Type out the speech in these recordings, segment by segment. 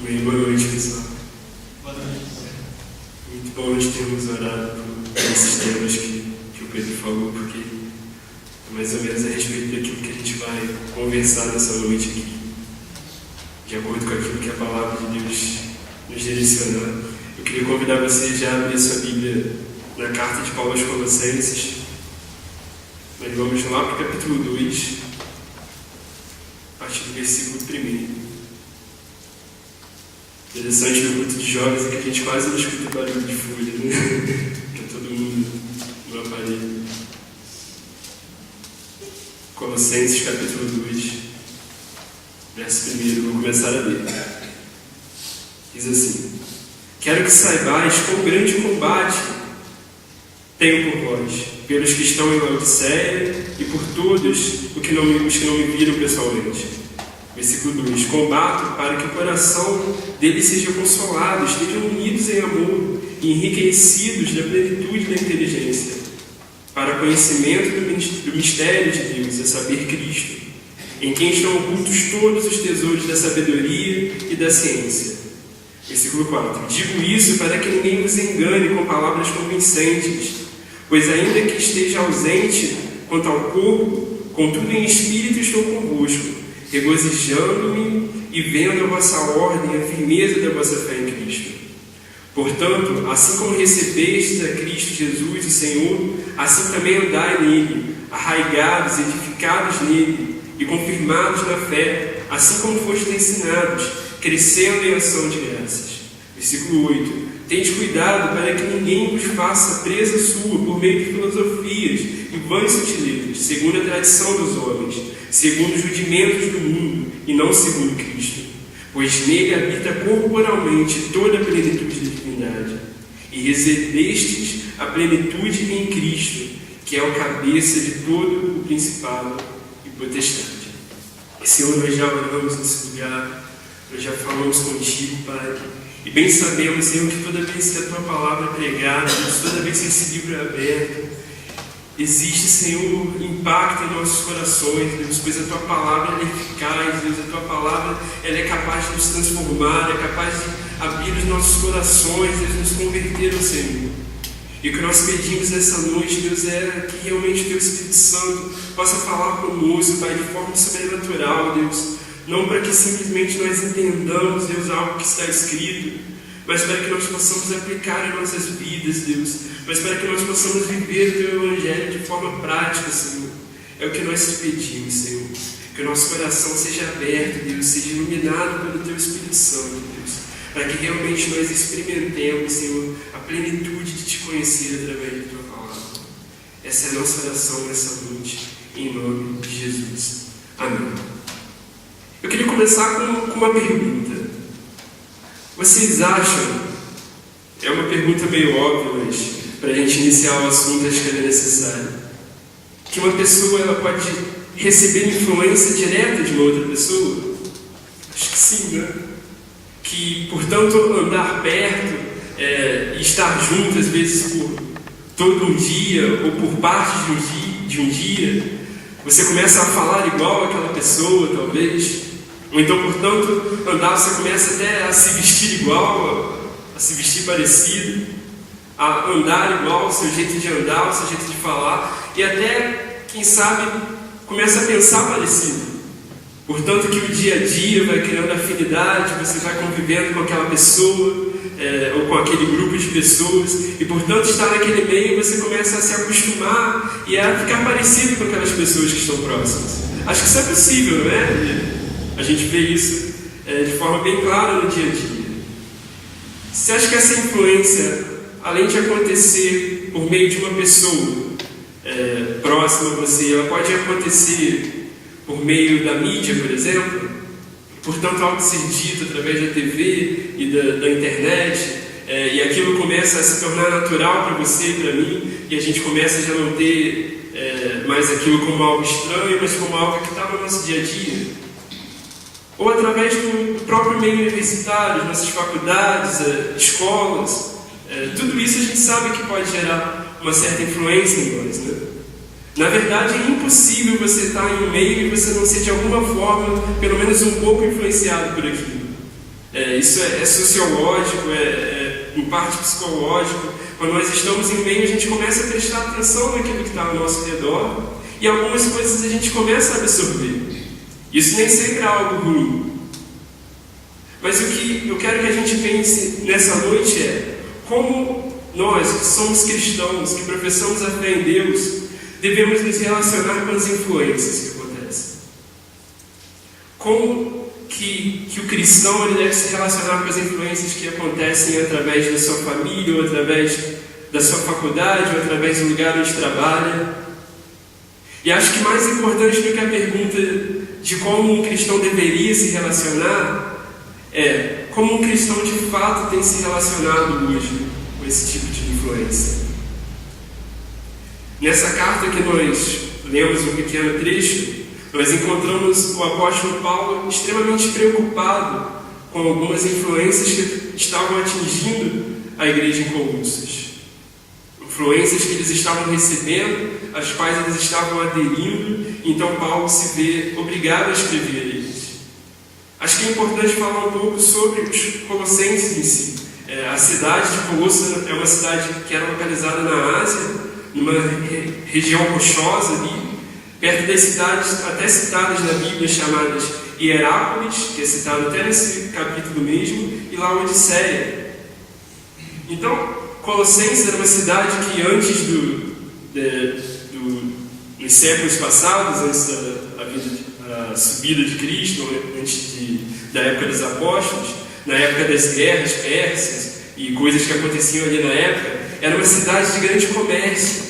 Amém. Boa noite, pessoal. Boa noite. Muito bom nós termos orado por esses temas que o Pedro falou, porque é mais ou menos a respeito daquilo que a gente vai conversar nessa noite aqui, de acordo com aquilo que a palavra de Deus nos direcionar. Eu queria convidar você já a abrir sua Bíblia na carta de Paulo aos Colossenses. Nós vamos lá para o capítulo 2, a partir do versículo 1. Interessante no culto de jovens é que a gente quase não escuta barulho de folha, né? Que é todo mundo no aparelho. Colossenses capítulo 2, verso 1, vou começar a ler. Diz assim: quero que saibais quão grande combate tenho por vós, pelos que estão em Laodiceia e por todos os que não me viram pessoalmente. Versículo 2: combato para que o coração deles seja consolado, estejam unidos em amor e enriquecidos da plenitude da inteligência, para conhecimento do mistério de Deus, a saber, Cristo, em quem estão ocultos todos os tesouros da sabedoria e da ciência. Versículo 4: digo isso para que ninguém vos engane com palavras convincentes, pois ainda que esteja ausente quanto ao corpo, contudo em espírito estou convosco, regozijando-me e vendo a vossa ordem e a firmeza da vossa fé em Cristo. Portanto, assim como recebestes a Cristo Jesus, o Senhor, assim também andai nele, arraigados, edificados nele e confirmados na fé, assim como fostes ensinados, crescendo em ação de graças. Versículo 8: tendes cuidado para que ninguém vos faça presa sua por meio de filosofias e vãs sutilezas, segundo a tradição dos homens, segundo os rudimentos do mundo, e não segundo Cristo. Pois nele habita corporalmente toda a plenitude da divindade, e recebestes a plenitude em Cristo, que é o cabeça de todo o principado e potestade. Senhor, nós já oramos nesse lugar, nós já falamos contigo, Pai, e bem sabemos, Senhor, que toda vez que a Tua palavra é pregada, toda vez que esse livro é aberto, existe, Senhor, impacto em nossos corações, Deus, pois a Tua palavra é eficaz, Deus, a Tua palavra ela é capaz de nos transformar, é capaz de abrir os nossos corações, Deus, nos converter ao Senhor. E o que nós pedimos nessa noite, Deus, é que realmente o Teu Espírito Santo possa falar conosco, Pai, de forma sobrenatural, Deus, não para que simplesmente nós entendamos, Deus, algo que está escrito, mas para que nós possamos aplicar em nossas vidas, Deus, mas para que nós possamos viver o Teu Evangelho de forma prática, Senhor. É o que nós te pedimos, Senhor. Que o nosso coração seja aberto, Deus, seja iluminado pelo Teu Espírito Santo, Deus, para que realmente nós experimentemos, Senhor, a plenitude de Te conhecer através da Tua palavra. Essa é a nossa oração nessa noite, em nome de Jesus. Amém. Eu queria começar com uma pergunta. Vocês acham, é uma pergunta meio óbvia, mas para a gente iniciar o assunto acho que é necessário, que uma pessoa ela pode receber influência direta de uma outra pessoa? Acho que sim, né? Que, portanto, andar perto e estar junto, às vezes por todo um dia ou por parte de um dia, você começa a falar igual àquela pessoa, talvez. Ou então, portanto, andar, você começa até a se vestir igual, a se vestir parecido, a andar igual, o seu jeito de andar, o seu jeito de falar, e até, quem sabe, começa a pensar parecido. Portanto, que o dia a dia vai criando afinidade, você vai convivendo com aquela pessoa, ou com aquele grupo de pessoas, e portanto, estar naquele meio, você começa a se acostumar e a ficar parecido com aquelas pessoas que estão próximas. Acho que isso é possível, não é? A gente vê isso de forma bem clara no dia a dia. Você acha que essa influência, além de acontecer por meio de uma pessoa próxima a você, ela pode acontecer por meio da mídia, por exemplo? Portanto, algo ser dito através da TV e da internet, e aquilo começa a se tornar natural para você e para mim, e a gente começa a já não ter mais aquilo como algo estranho, mas como algo que está no nosso dia a dia. Ou através do próprio meio universitário, nossas faculdades, escolas, tudo isso a gente sabe que pode gerar uma certa influência em nós, né? Na verdade, é impossível você estar em um meio e você não ser de alguma forma, pelo menos um pouco, influenciado por aquilo. Isso é sociológico, em parte psicológico. Quando nós estamos em meio, a gente começa a prestar atenção naquilo que está ao nosso redor e algumas coisas a gente começa a absorver. Isso nem sempre é algo ruim. Mas o que eu quero que a gente pense nessa noite é como nós, que somos cristãos, que professamos a fé em Deus, devemos nos relacionar com as influências que acontecem. Como que o cristão ele deve se relacionar com as influências que acontecem através da sua família, ou através da sua faculdade, ou através do lugar onde trabalha. E acho que mais importante do que a pergunta de como um cristão deveria se relacionar é como um cristão de fato tem se relacionado hoje com esse tipo de influência. Nessa carta que nós lemos um pequeno trecho, nós encontramos o apóstolo Paulo extremamente preocupado com algumas influências que estavam atingindo a igreja em Colossos. Influências que eles estavam recebendo, às quais eles estavam aderindo, então Paulo se vê obrigado a escrever a eles. Acho que é importante falar um pouco sobre os colossenses em si. A cidade de Colossos é uma cidade que era localizada na Ásia, numa região rochosa ali, perto das cidades até citadas na Bíblia, chamadas Hierápolis, que é citado até nesse capítulo mesmo, e Laodiceia. Então, Colossenses era uma cidade que antes nos séculos passados, antes da subida de Cristo, antes da época dos apóstolos, na época das guerras persas e coisas que aconteciam ali na época, era uma cidade de grande comércio.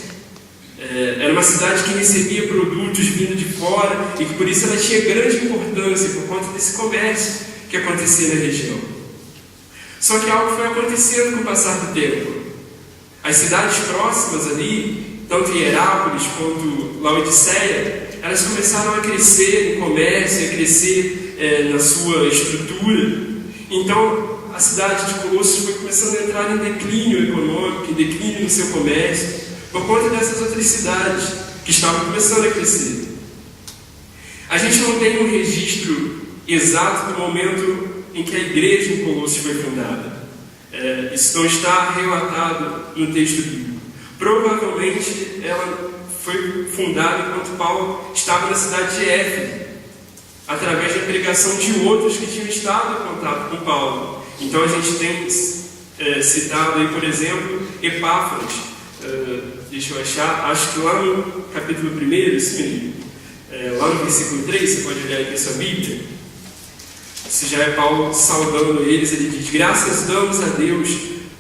Era uma cidade que recebia produtos vindo de fora e que por isso ela tinha grande importância por conta desse comércio que acontecia na região. Só que algo foi acontecendo com o passar do tempo. As cidades próximas ali, tanto Hierápolis quanto Laodiceia, elas começaram a crescer em comércio, a crescer na sua estrutura. Então a cidade de Colossos foi começando a entrar em declínio econômico, em declínio no seu comércio, por conta dessas outras cidades que estavam começando a crescer. A gente não tem um registro exato do momento em que a igreja em Colossos foi fundada. Isso não está relatado no texto bíblico. Provavelmente ela foi fundada enquanto Paulo estava na cidade de Éfeso, através da pregação de outros que tinham estado em contato com Paulo. Então a gente tem citado aí, por exemplo, Epáfras. Deixa eu achar, acho que lá no capítulo 1, sim, lá no versículo 3, você pode olhar aí na sua Bíblia. Se já é Paulo saudando eles, ele diz: graças damos a Deus,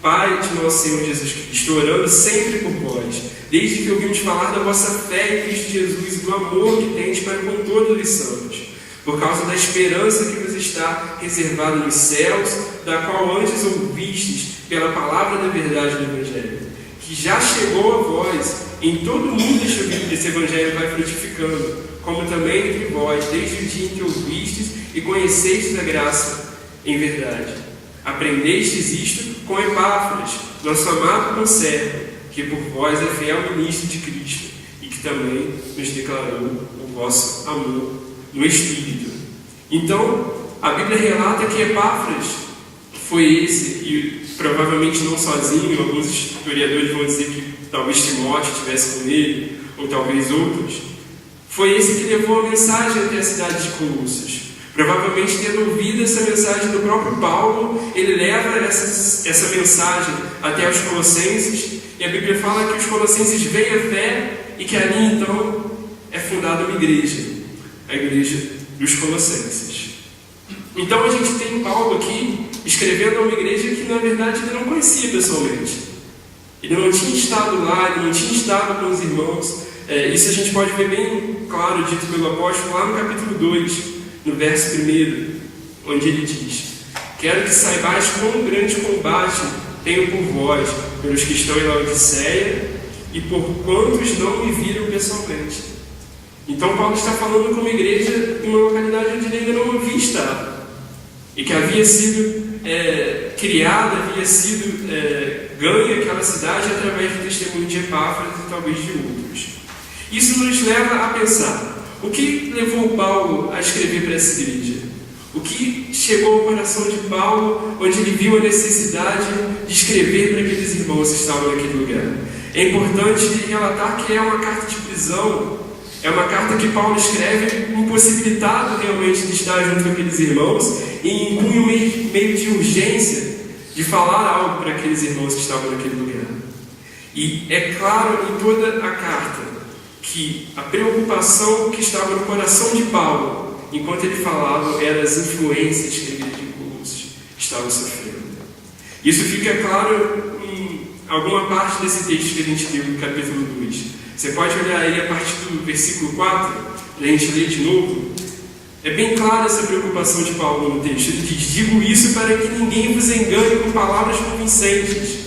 Pai de nosso Senhor Jesus Cristo, orando sempre por vós, desde que ouvimos falar da vossa fé em Cristo Jesus e do amor que tendes para com todos os santos, por causa da esperança que vos está reservada nos céus, da qual antes ouvistes pela palavra da verdade do Evangelho, que já chegou a vós. Em todo mundo esse Evangelho vai frutificando, como também entre vós, desde o dia em que ouvistes e conhecestes a graça em verdade. Aprendestes isto com Epáfras, nosso amado conservo, que por vós é fiel ministro de Cristo, e que também nos declarou o vosso amor no Espírito. Então, a Bíblia relata que Epáfras foi esse, e provavelmente não sozinho, alguns historiadores vão dizer que talvez Timóteo estivesse com ele, ou talvez outros. Foi esse que levou a mensagem até a cidade de Colossos. Provavelmente, tendo ouvido essa mensagem do próprio Paulo, ele leva essa mensagem até os colossenses, e a Bíblia fala que os colossenses veem a fé e que ali então é fundada uma igreja, a igreja dos colossenses. Então a gente tem Paulo aqui escrevendo a uma igreja que na verdade ele não conhecia pessoalmente. Ele não tinha estado lá, ele não tinha estado com os irmãos. Isso a gente pode ver bem claro, dito pelo apóstolo lá no capítulo 2, no verso 1, onde ele diz: quero que saibais quão grande combate tenho por vós, pelos que estão em Laodiceia, e por quantos não me viram pessoalmente. Então Paulo está falando com uma igreja em uma localidade onde ele ainda não havia estado, e que havia sido criada, havia sido ganha aquela cidade através do testemunho de Epáfras e talvez de outros. Isso nos leva a pensar: o que levou Paulo a escrever para essa igreja? O que chegou ao coração de Paulo, onde ele viu a necessidade de escrever para aqueles irmãos que estavam naquele lugar? É importante relatar que é uma carta de prisão, é uma carta que Paulo escreve impossibilitado realmente de estar junto com aqueles irmãos e em cunho meio de urgência de falar algo para aqueles irmãos que estavam naquele lugar. E é claro em toda a carta que a preocupação que estava no coração de Paulo enquanto ele falava, eram as influências que a igreja de Colossos estava sofrendo. Isso fica claro em alguma parte desse texto que a gente leu no capítulo 2. Você pode olhar aí a partir do versículo 4, a gente lê de novo. É bem clara essa preocupação de Paulo no texto. Ele diz: digo isso para que ninguém vos engane com palavras convincentes.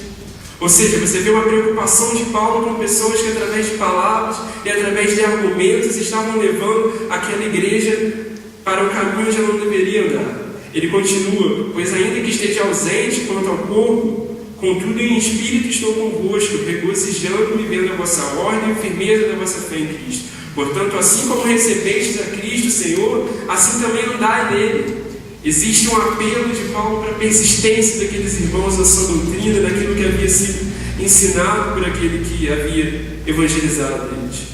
Ou seja, você vê uma preocupação de Paulo com pessoas que através de palavras e através de argumentos estavam levando aquela igreja para o caminho onde ela não deveria andar. Ele continua: pois ainda que esteja ausente quanto ao corpo, contudo em espírito estou convosco, regozijando-me vendo a vossa ordem e firmeza da vossa fé em Cristo. Portanto, assim como recebestes a Cristo, Senhor, assim também andai nele. Existe um apelo de Paulo para a persistência daqueles irmãos na sua doutrina, daquilo que havia sido ensinado por aquele que havia evangelizado eles.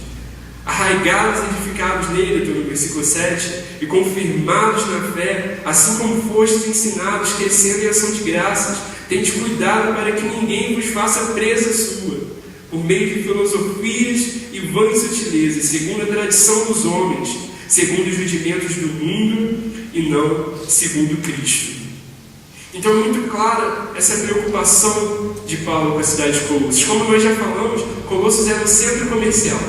Arraigados e edificados nele, no versículo 7, e confirmados na fé, assim como fostes ensinados, crescendo em ação de graças, tende cuidado para que ninguém vos faça presa sua, por meio de filosofias e vãs sutilezas, segundo a tradição dos homens, segundo os rudimentos do mundo, e não segundo Cristo. Então é muito clara essa preocupação de Paulo com a cidade de Colossos. Como nós já falamos, Colossos era um centro comercial.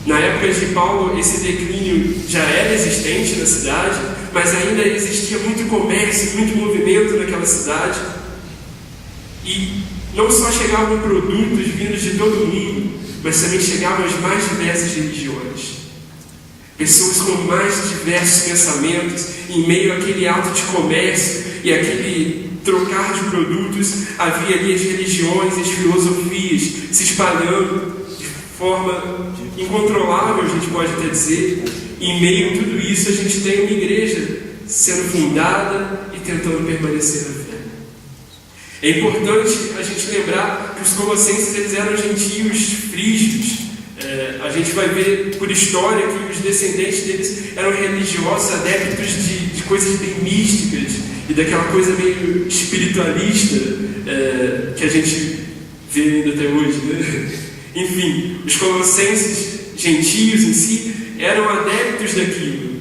Na época de Paulo, esse declínio já era existente na cidade, mas ainda existia muito comércio, muito movimento naquela cidade. E não só chegavam produtos vindos de todo o mundo, mas também chegavam as mais diversas religiões. Pessoas com mais diversos pensamentos, em meio àquele ato de comércio e aquele trocar de produtos, havia ali as religiões e as filosofias se espalhando de forma incontrolável, a gente pode até dizer. E em meio a tudo isso, a gente tem uma igreja sendo fundada e tentando permanecer na fé. É importante a gente lembrar que os colossenses eles eram gentios frígios. A gente vai ver por história que os descendentes deles eram religiosos, adeptos de coisas bem místicas e daquela coisa meio espiritualista que a gente vê ainda até hoje, né? Enfim, os colossenses, gentios em si, eram adeptos daquilo.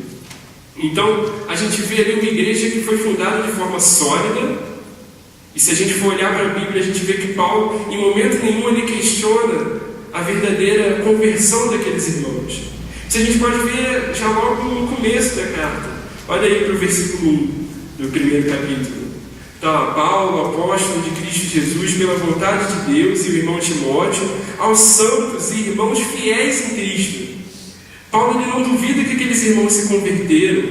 Então, a gente vê ali uma igreja que foi fundada de forma sólida. E se a gente for olhar para a Bíblia, a gente vê que Paulo, em momento nenhum, ele questiona a verdadeira conversão daqueles irmãos. Isso a gente pode ver já logo no começo da carta. Olha aí para o versículo 1 do primeiro capítulo. Está lá: Paulo, apóstolo de Cristo Jesus, pela vontade de Deus, e o irmão Timóteo, aos santos e irmãos fiéis em Cristo. Paulo ele não duvida que aqueles irmãos se converteram,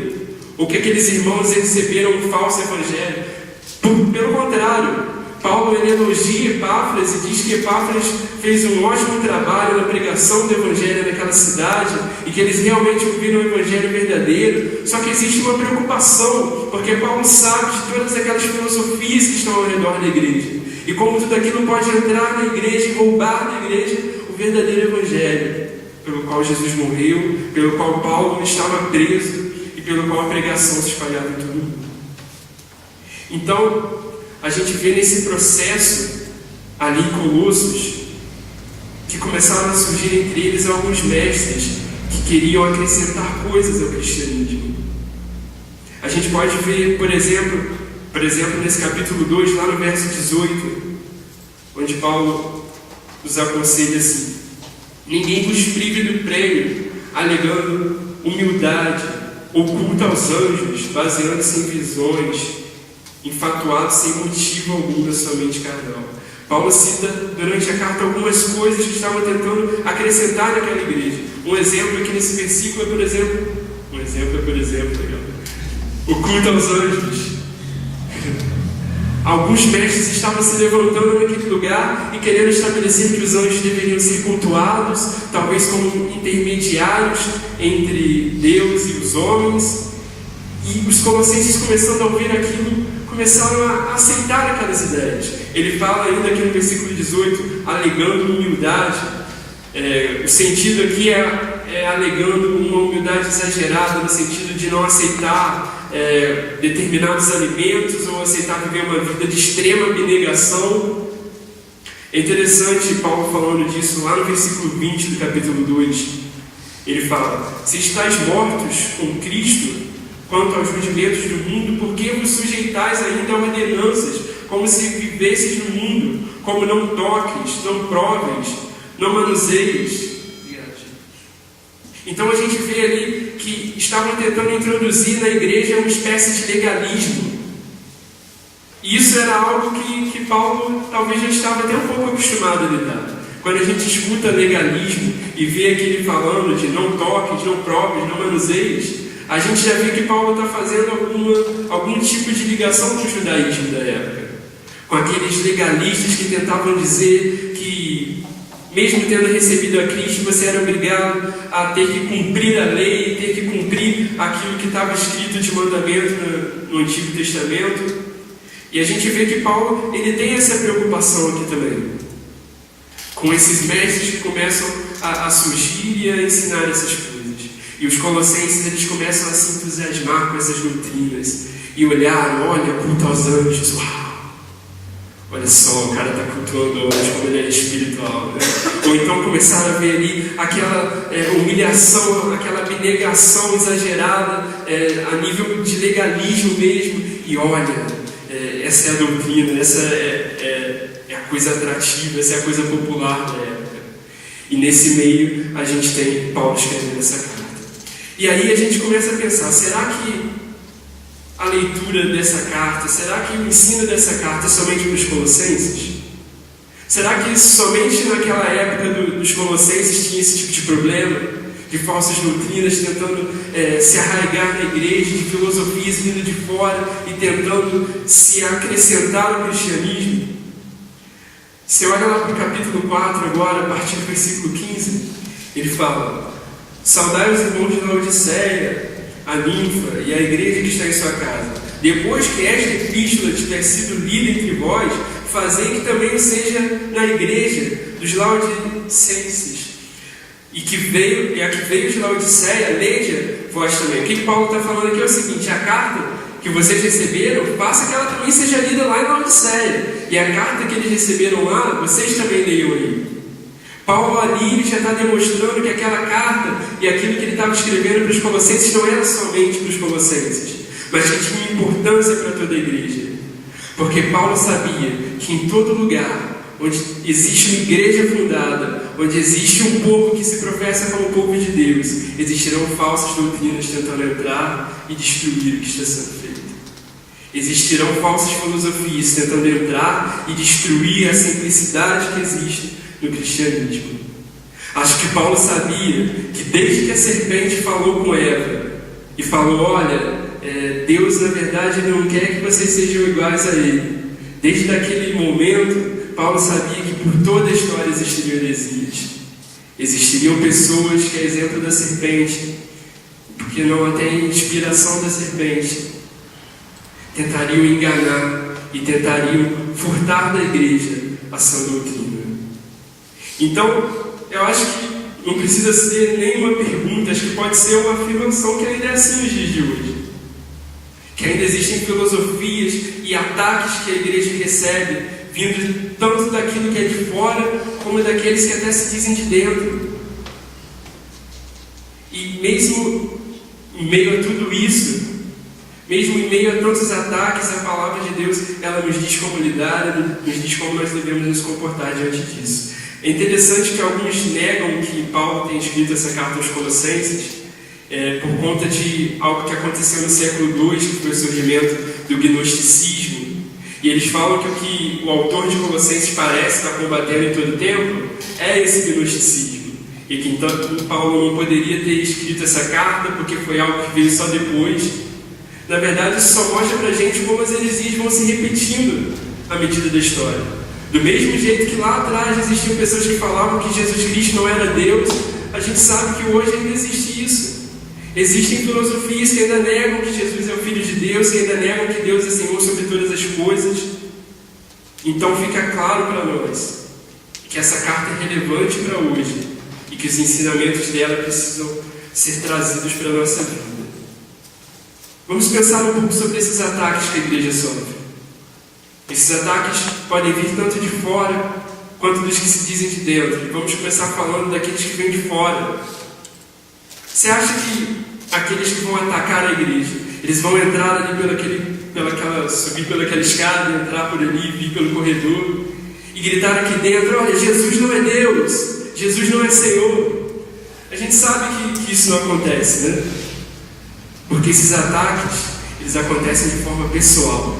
ou que aqueles irmãos receberam um falso evangelho. Pelo contrário, Paulo ele elogia Epáfras e diz que Epáfras fez um ótimo trabalho na pregação do evangelho naquela cidade e que eles realmente ouviram o evangelho verdadeiro. Só que existe uma preocupação, porque Paulo sabe de todas aquelas filosofias que estão ao redor da igreja e como tudo aquilo pode entrar na igreja e roubar da igreja o verdadeiro evangelho pelo qual Jesus morreu, pelo qual Paulo estava preso e pelo qual a pregação se espalhava em todo o mundo. Então, a gente vê nesse processo ali em Colossos que começaram a surgir entre eles alguns mestres que queriam acrescentar coisas ao cristianismo. A gente pode ver, por exemplo, nesse capítulo 2, lá no verso 18, onde Paulo nos aconselha assim: ninguém vos prive do prêmio, alegando humildade, oculta aos anjos, baseando-se em visões, infatuado sem motivo algum da sua mente carnal. Paulo cita durante a carta algumas coisas que estavam tentando acrescentar naquela igreja. Um exemplo aqui nesse versículo é, por exemplo, o culto aos anjos. Alguns mestres estavam se levantando naquele lugar e querendo estabelecer que os anjos deveriam ser cultuados, talvez como intermediários entre Deus e os homens. E os colossenses, começando a ouvir aquilo, começaram a aceitar aquelas ideias. Ele fala ainda aqui no versículo 18, alegando humildade. O sentido aqui é alegando uma humildade exagerada, no sentido de não aceitar determinados alimentos ou aceitar viver uma vida de extrema abnegação. É interessante Paulo falando disso lá no versículo 20 do capítulo 2. Ele fala: se estáis mortos com Cristo quanto aos rudimentos do mundo, por que vos sujeitais ainda a ordenanças, como se vivesseis no mundo? Como não toques, não proves, não manuseis. Então a gente vê ali que estavam tentando introduzir na igreja uma espécie de legalismo. E isso era algo que Paulo talvez já estava até um pouco acostumado a lidar. Quando a gente escuta legalismo e vê aquele falando de não toques, não proves, não manuseios, a gente já vê que Paulo está fazendo algum tipo de ligação com o judaísmo da época. Com aqueles legalistas que tentavam dizer que, mesmo tendo recebido a Cristo, você era obrigado a ter que cumprir a lei, ter que cumprir aquilo que estava escrito de mandamento no Antigo Testamento. E a gente vê que Paulo ele tem essa preocupação aqui também, com esses mestres que começam a surgir e a ensinar essas coisas. E os colossenses eles começam a se entusiasmar com essas doutrinas e olhar, olha, culto aos anjos, uau! Olha só, o cara está cultuando anjos como ele é espiritual, né? Ou então começaram a ver ali aquela humilhação, aquela abnegação exagerada a nível de legalismo mesmo. E olha, essa é a doutrina, essa é a coisa atrativa, essa é a coisa popular da época. E nesse meio a gente tem Paulo escrevendo essa carta. E aí a gente começa a pensar, será que a leitura dessa carta, será que o ensino dessa carta é somente para os colossenses? Será que somente naquela época dos colossenses tinha esse tipo de problema? De falsas doutrinas tentando se arraigar na igreja, de filosofias vindo de fora e tentando se acrescentar ao cristianismo? Você olha lá para o capítulo 4 agora, a partir do versículo 15, ele fala: saudai os irmãos de Laodiceia, a Ninfa e a igreja que está em sua casa. Depois que esta epístola tiver sido lida entre vós, fazei que também o seja na igreja dos laodicenses. E a que veio de Laodiceia, leia vós também. O que Paulo está falando aqui é o seguinte: a carta que vocês receberam, faça que ela também seja lida lá em Laodiceia. E a carta que eles receberam lá, vocês também leiam aí. Paulo ali já está demonstrando que aquela carta e aquilo que ele estava escrevendo para os colossenses não era somente para os colossenses, mas que tinha importância para toda a igreja. Porque Paulo sabia que em todo lugar onde existe uma igreja fundada, onde existe um povo que se professa como povo de Deus, existirão falsas doutrinas tentando entrar e destruir o que está sendo feito. Existirão falsas filosofias tentando entrar e destruir a simplicidade que existe no cristianismo. Acho que Paulo sabia que desde que a serpente falou com Eva e falou: olha, Deus na verdade não quer que vocês sejam iguais a Ele. Desde aquele momento, Paulo sabia que por toda a história existiriam heresias. Existiriam pessoas que, a exemplo da serpente, porque não tem inspiração da serpente, tentariam enganar e tentariam furtar da igreja a sã doutrina. Então, eu acho que não precisa ser nenhuma pergunta, acho que pode ser uma afirmação que ainda é assim nos dias de hoje. Que ainda existem filosofias e ataques que a igreja recebe, vindo tanto daquilo que é de fora, como daqueles que até se dizem de dentro. E mesmo em meio a tudo isso, mesmo em meio a tantos ataques, a palavra de Deus, ela nos diz como lidar, nos diz como nós devemos nos comportar diante disso. É interessante que alguns negam que Paulo tenha escrito essa carta aos Colossenses por conta de algo que aconteceu no século II, que foi o surgimento do gnosticismo. E eles falam que o que o autor de Colossenses parece estar combatendo em todo o tempo é esse gnosticismo. E que então Paulo não poderia ter escrito essa carta porque foi algo que veio só depois. Na verdade, isso só mostra pra gente como as heresias vão se repetindo à medida da história. Do mesmo jeito que lá atrás existiam pessoas que falavam que Jesus Cristo não era Deus, a gente sabe que hoje ainda existe isso. Existem filosofias que ainda negam que Jesus é o Filho de Deus, que ainda negam que Deus é Senhor sobre todas as coisas. Então fica claro para nós que essa carta é relevante para hoje e que os ensinamentos dela precisam ser trazidos para a nossa vida. Vamos pensar um pouco sobre esses ataques que a igreja sofre. Esses ataques podem vir tanto de fora quanto dos que se dizem de dentro. E vamos começar falando daqueles que vêm de fora. Você acha que aqueles que vão atacar a igreja, eles vão entrar ali subir pelaquela escada, entrar por ali, vir pelo corredor e gritar aqui dentro: olha, Jesus não é Deus, Jesus não é Senhor? A gente sabe que isso não acontece, né? Porque esses ataques, eles acontecem de forma pessoal.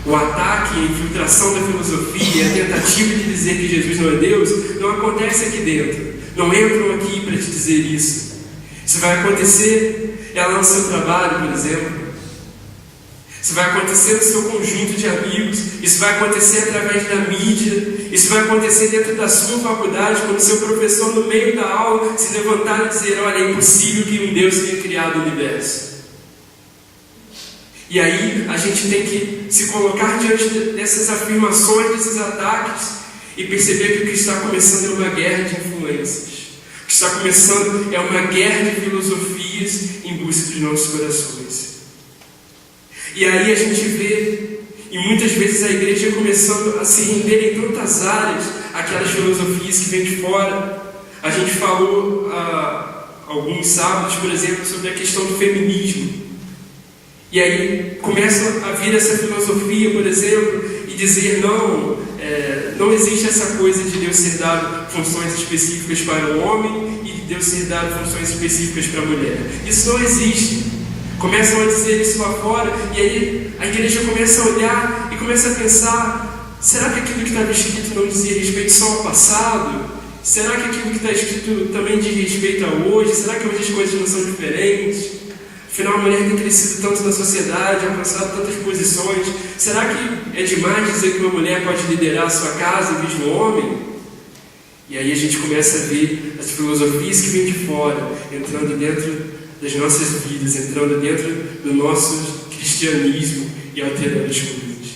O ataque, a infiltração da filosofia, a tentativa de dizer que Jesus não é Deus, não acontece aqui dentro. Não entram aqui para te dizer isso. Isso vai acontecer lá no seu trabalho, por exemplo. Isso vai acontecer no seu conjunto de amigos. Isso vai acontecer através da mídia. Isso vai acontecer dentro da sua faculdade, quando o seu professor, no meio da aula, se levantar e dizer: olha, é impossível que um Deus tenha criado o universo. E aí a gente tem que se colocar diante dessas afirmações, desses ataques, e perceber que o que está começando é uma guerra de influências. O que está começando é uma guerra de filosofias em busca dos nossos corações. E aí a gente vê, e muitas vezes a igreja começando a se render em tantas áreas, aquelas filosofias que vêm de fora. A gente falou há alguns sábados, por exemplo, sobre a questão do feminismo. E aí começa a vir essa filosofia, por exemplo, e dizer: não existe essa coisa de Deus ser dado funções específicas para o homem e de Deus ser dado funções específicas para a mulher. Isso não existe. Começam a dizer isso lá fora, e aí a igreja começa a olhar e começa a pensar: será que aquilo que estava escrito não dizia respeito só ao passado? Será que aquilo que está escrito também diz respeito a hoje? Será que hoje as coisas não são diferentes? Afinal, a mulher tem crescido tanto na sociedade, alcançado tantas posições. Será que é demais dizer que uma mulher pode liderar a sua casa em vez do homem? E aí a gente começa a ver as filosofias que vêm de fora, entrando dentro das nossas vidas, entrando dentro do nosso cristianismo e alterando as coisas.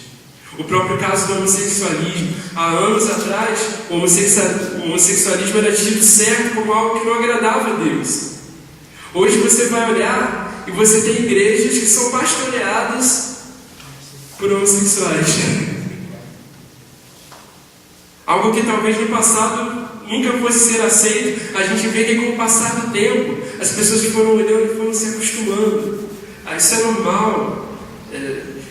O próprio caso do homossexualismo. Há anos atrás, o homossexualismo era tido certo como algo que não agradava a Deus. Hoje você vai olhar e você tem igrejas que são pastoreadas por homossexuais. Algo que talvez no passado nunca fosse ser aceito. A gente vê que com o passar do tempo, as pessoas que foram olhando e foram se acostumando. Isso é normal,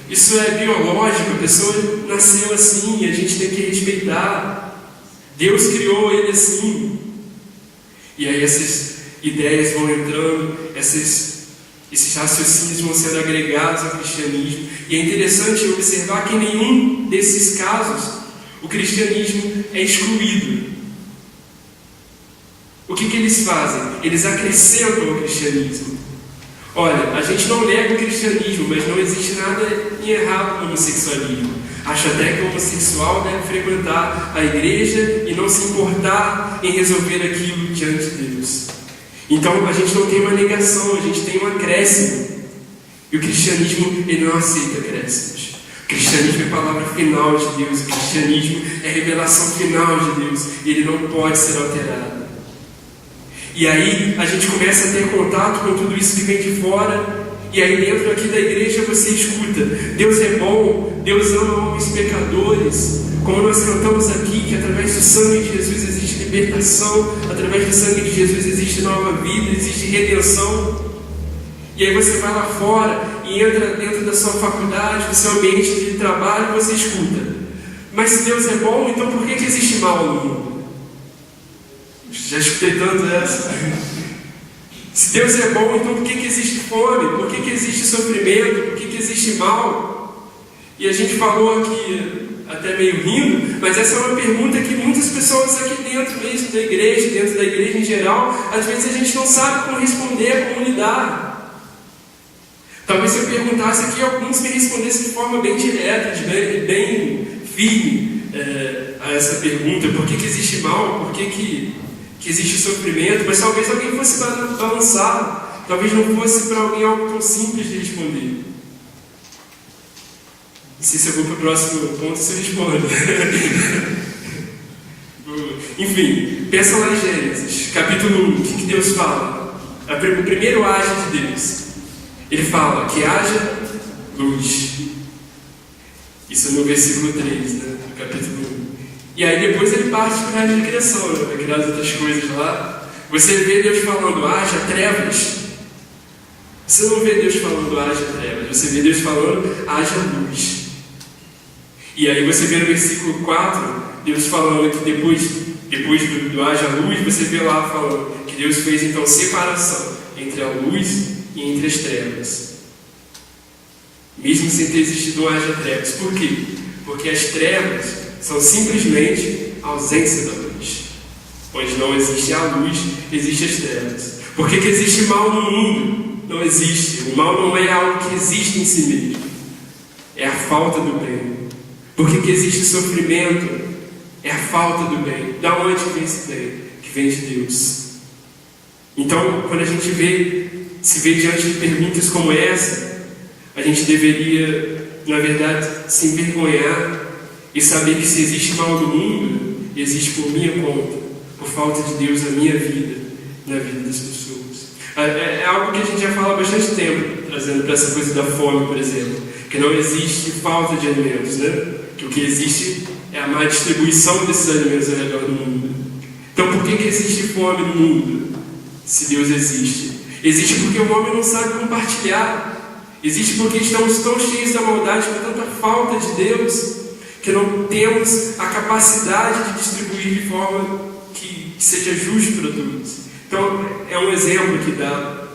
isso é biológico, a pessoa nasceu assim, a gente tem que respeitar. Deus criou ele assim. E aí essas ideias vão entrando, esses raciocínios vão sendo agregados ao cristianismo. E é interessante observar que em nenhum desses casos o cristianismo é excluído. O que eles fazem? Eles acrescentam o cristianismo. Olha, a gente não nega o cristianismo, mas não existe nada errado no homossexualismo. Acho até que o homossexual deve frequentar a igreja e não se importar em resolver aquilo diante de Deus. Então a gente não tem uma negação, a gente tem um acréscimo. E o cristianismo, ele não aceita acréscimos. O cristianismo é a palavra final de Deus, o cristianismo é a revelação final de Deus, ele não pode ser alterado. E aí a gente começa a ter contato com tudo isso que vem de fora, e aí dentro aqui da igreja você escuta: Deus é bom, Deus ama homens pecadores, como nós cantamos aqui, que através do sangue de Jesus existe libertação, através do sangue de Jesus existe nova vida, existe redenção. E aí você vai lá fora e entra dentro da sua faculdade, do seu ambiente de trabalho, e você escuta: mas se Deus é bom, então por que existe mal no mundo? Já escutei tanto essa. Se Deus é bom, então por que existe fome? Por que existe sofrimento? Por que existe mal? E a gente falou aqui, até meio rindo, mas essa é uma pergunta que muitas pessoas aqui dentro mesmo da igreja, dentro da igreja em geral, às vezes a gente não sabe como responder, como lidar. Talvez se eu perguntasse aqui, alguns me respondessem de forma bem direta, bem firme a essa pergunta: por que existe mal? Por que existe sofrimento? Mas talvez alguém fosse balançar talvez não fosse para alguém algo tão simples de responder. Não sei se eu vou para o próximo ponto, se eu respondo. Enfim, pensa lá em Gênesis, capítulo 1, o que Deus fala? O primeiro haja de Deus. Ele fala que haja luz. Isso no versículo 3, né, do capítulo 1. E aí depois ele parte para a área de criação, né, para criar as outras coisas lá. Você vê Deus falando, haja trevas. Você não vê Deus falando, haja trevas. Você vê Deus falando, haja luz. E aí você vê no versículo 4, Deus falando que depois do haja luz, você vê lá falando que Deus fez então separação entre a luz e entre as trevas. Mesmo sem ter existido haja trevas. Por quê? Porque as trevas são simplesmente a ausência da luz. Onde não existe a luz, existem as trevas. Por que existe mal no mundo? Não existe. O mal não é algo que existe em si mesmo. É a falta do bem. Por que existe sofrimento? É a falta do bem. Da onde vem esse bem? Que vem de Deus. Então, quando a gente se vê diante de perguntas como essa, a gente deveria, na verdade, se envergonhar e saber que se existe mal no mundo, existe por minha conta, por falta de Deus na minha vida, na vida das pessoas. É algo que a gente já fala há bastante tempo, trazendo para essa coisa da fome, por exemplo, que não existe falta de alimentos, né? Que o que existe é a má distribuição desses alimentos ao redor do mundo. Então, por que existe fome no mundo? Se Deus existe. Existe porque o homem não sabe compartilhar. Existe porque estamos tão cheios da maldade, com tanta falta de Deus, que não temos a capacidade de distribuir de forma que seja justo para todos. Então, é um exemplo que dá,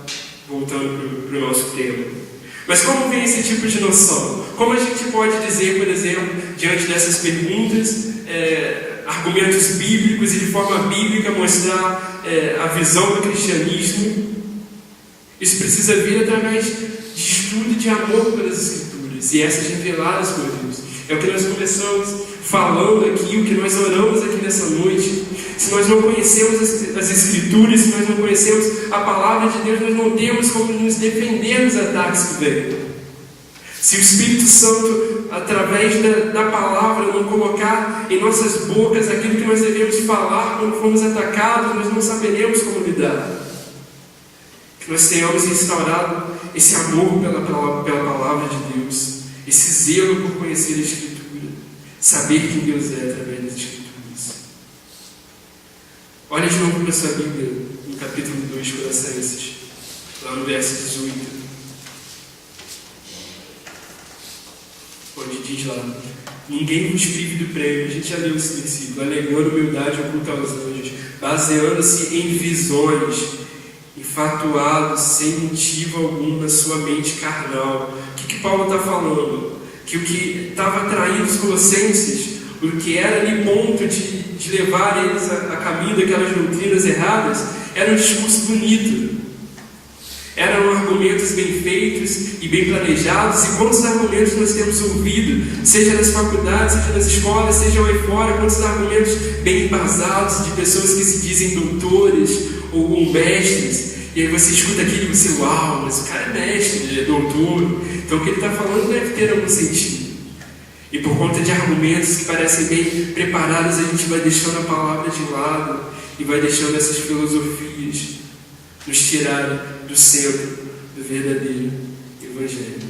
voltando para o nosso tema. Mas como vem esse tipo de noção? Como a gente pode dizer, por exemplo, diante dessas perguntas, argumentos bíblicos e de forma bíblica mostrar a visão do cristianismo? Isso precisa vir através de estudo e de amor pelas Escrituras e essas reveladas por Deus. É o que nós começamos falando aqui, o que nós oramos aqui nessa noite. Se nós não conhecemos as Escrituras, se nós não conhecemos a Palavra de Deus, nós não temos como nos defender dos ataques que vêm. Se o Espírito Santo, através da Palavra, não colocar em nossas bocas aquilo que nós devemos falar quando formos atacados, nós não saberemos como lidar. Que nós tenhamos instaurado esse amor pela Palavra de Deus, esse zelo por conhecer a Escritura, saber quem Deus é através das Escrituras. Olha de novo para a sua Bíblia, no capítulo 2, Colossenses, lá no verso 18. Onde diz lá: ninguém vos prive do prêmio. A gente já leu esse versículo. Alegando humildade oculta aos anjos, baseando-se em visões, infatuado, sem motivo algum na sua mente carnal. O que Paulo está falando? Que o que estava atraindo os colossenses, o que era ali ponto de levar eles a caminho daquelas doutrinas erradas, era um discurso bonito. Eram argumentos bem feitos e bem planejados. E quantos argumentos nós temos ouvido, seja nas faculdades, seja nas escolas, seja lá fora, quantos argumentos bem embasados de pessoas que se dizem doutores ou mestres. E aí você escuta aquilo e você, uau, mas o cara é mestre, ele é doutor. Então o que ele está falando deve ter algum sentido. E por conta de argumentos que parecem bem preparados, a gente vai deixando a palavra de lado e vai deixando essas filosofias nos tirarem do centro do verdadeiro Evangelho.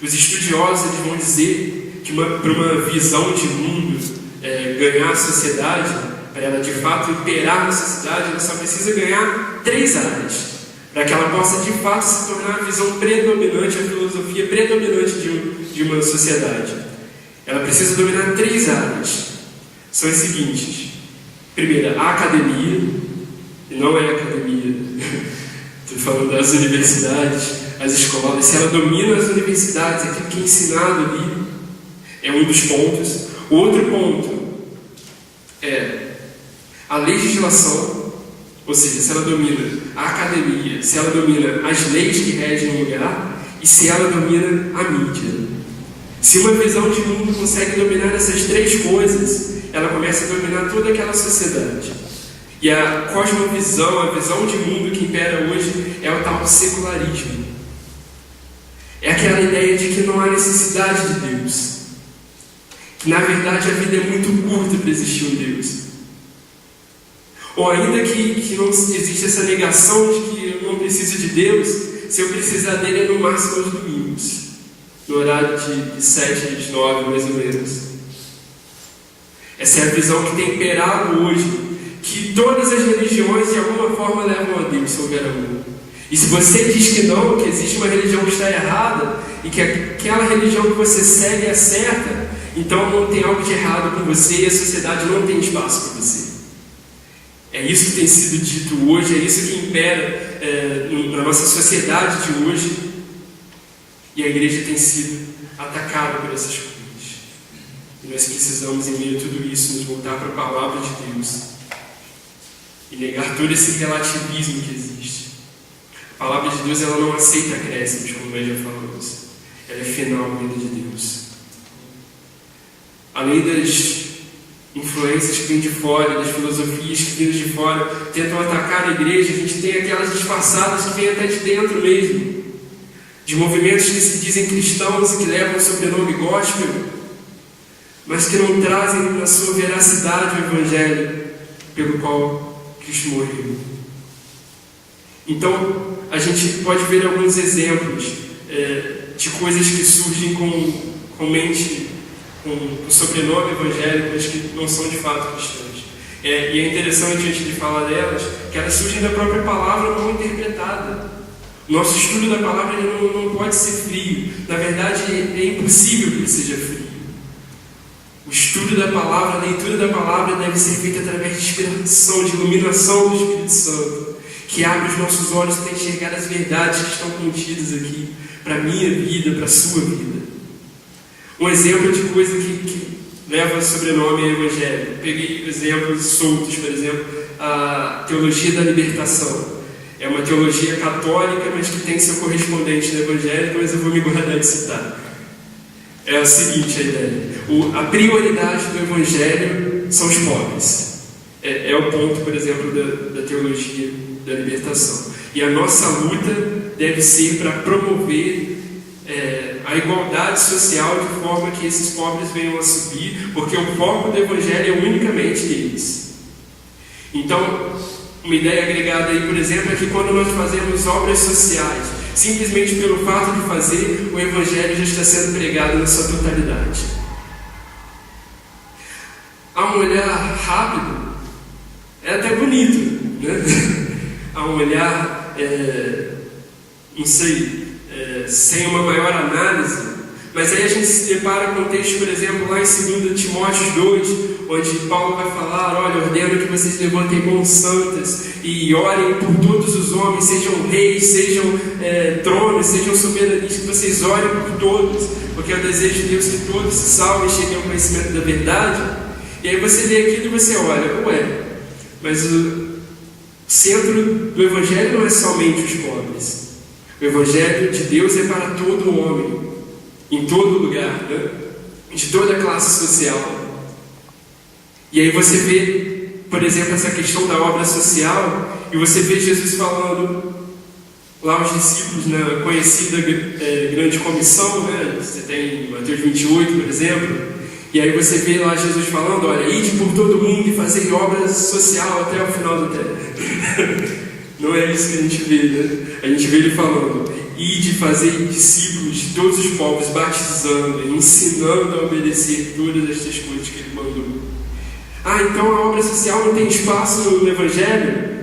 Os estudiosos eles vão dizer que para uma visão de mundo ganhar a sociedade, para ela de fato imperar na sociedade, ela só precisa ganhar 3 áreas, para que ela possa de fato se tornar a visão predominante, a filosofia predominante de uma sociedade. Ela precisa dominar 3 áreas. São as seguintes: primeira, a academia, e não é a academia, estou falando das universidades, as escolas. Se ela domina as universidades, aquilo que é ensinado ali, é um dos pontos. O outro ponto é a legislação, ou seja, se ela domina a academia, se ela domina as leis que regem o lugar e se ela domina a mídia. Se uma visão de mundo consegue dominar essas 3 coisas, ela começa a dominar toda aquela sociedade. E a cosmovisão, a visão de mundo que impera hoje é o tal do secularismo. É aquela ideia de que não há necessidade de Deus. Que na verdade a vida é muito curta para existir um Deus. Ou ainda que não existe essa negação de que eu não preciso de Deus, se eu precisar dele é no máximo aos domingos, no horário de 7 às 9 mais ou menos. Essa é a visão que tem imperado hoje, que todas as religiões de alguma forma levam a Deus, se houver amor. E se você diz que não, que existe uma religião que está errada, e que aquela religião que você segue é certa, então não tem algo de errado com você e a sociedade não tem espaço para você. É isso que tem sido dito hoje, é isso que impera na nossa sociedade de hoje, e a igreja tem sido atacada por essas coisas. E nós precisamos, em meio a tudo isso, nos voltar para a palavra de Deus e negar todo esse relativismo que existe. A palavra de Deus, ela não aceita acréscimos, como nós já falamos. Ela é final na vida de Deus. Além das influências que vêm de fora, das filosofias que vêm de fora, tentam atacar a igreja, a gente tem aquelas disfarçadas que vêm até de dentro mesmo, de movimentos que se dizem cristãos e que levam o sobrenome gospel, mas que não trazem na sua veracidade o evangelho pelo qual Cristo morreu. Então, a gente pode ver alguns exemplos de coisas que surgem com mente, com o sobrenome evangélico, mas que não são de fato cristãs. E é interessante, antes de falar delas, que elas surgem da própria palavra mal interpretada. Nosso estudo da palavra não pode ser frio. Na verdade, é impossível que ele seja frio. O estudo da palavra, a leitura da palavra deve ser feita através de inspiração, de iluminação do Espírito Santo, que abre os nossos olhos para enxergar as verdades que estão contidas aqui, para a minha vida, para a sua vida. Um exemplo de coisa que leva sobrenome ao Evangelho. Peguei exemplos soltos, por exemplo, a teologia da libertação. É uma teologia católica, mas que tem seu correspondente no Evangelho, mas eu vou me guardar de citar. É a seguinte a ideia. A prioridade do Evangelho são os pobres. É o ponto, por exemplo, da teologia da libertação. E a nossa luta deve ser para promover a igualdade social de forma que esses pobres venham a subir, porque o foco do Evangelho é unicamente eles. Então, uma ideia agregada aí, por exemplo, é que quando nós fazemos obras sociais, simplesmente pelo fato de fazer, o Evangelho já está sendo pregado na sua totalidade. A um olhar rápido, é até bonito, né? A um olhar, sem uma maior análise, mas aí a gente se depara com o texto, por exemplo, lá em 2 Timóteo 2, onde Paulo vai falar: olha, ordeno que vocês levantem mãos santas e orem por todos os homens, sejam reis, sejam tronos, sejam soberanistas, que vocês orem por todos, porque é o desejo de Deus que todos se salvem e cheguem ao conhecimento da verdade. E aí você lê aquilo e você olha, mas o centro do Evangelho não é somente os pobres. O Evangelho de Deus é para todo homem, em todo lugar, né? De toda a classe social. E aí você vê, por exemplo, essa questão da obra social, e você vê Jesus falando lá aos discípulos na conhecida grande comissão, né? Você tem Mateus 28, por exemplo, e aí você vê lá Jesus falando: olha, ide por todo mundo e fazer obra social até o final do tempo. Não é isso que a gente vê, né? A gente vê ele falando: ide fazer discípulos de todos os povos, batizando e ensinando a obedecer todas estas coisas que ele mandou. Então a obra social não tem espaço no Evangelho?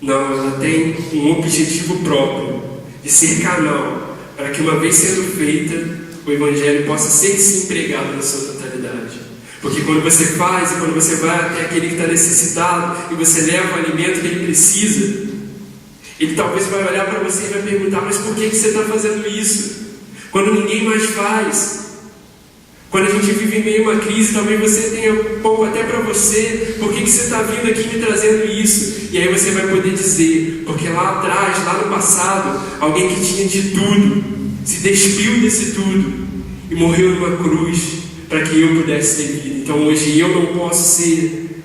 Não, ela tem um objetivo próprio, de ser canal, para que uma vez sendo feita, o Evangelho possa ser sim pregado na sua totalidade. Porque quando você faz, e quando você vai até aquele que está necessitado, e você leva o alimento que ele precisa, ele talvez vai olhar para você e vai perguntar: mas por que você está fazendo isso? Quando ninguém mais faz. Quando a gente vive em meio a uma crise, talvez você tenha pouco até para você. Por que você está vindo aqui me trazendo isso? E aí você vai poder dizer: porque lá atrás, lá no passado, alguém que tinha de tudo, se despiu desse tudo e morreu numa cruz para que eu pudesse ter vida. Então hoje eu não posso ser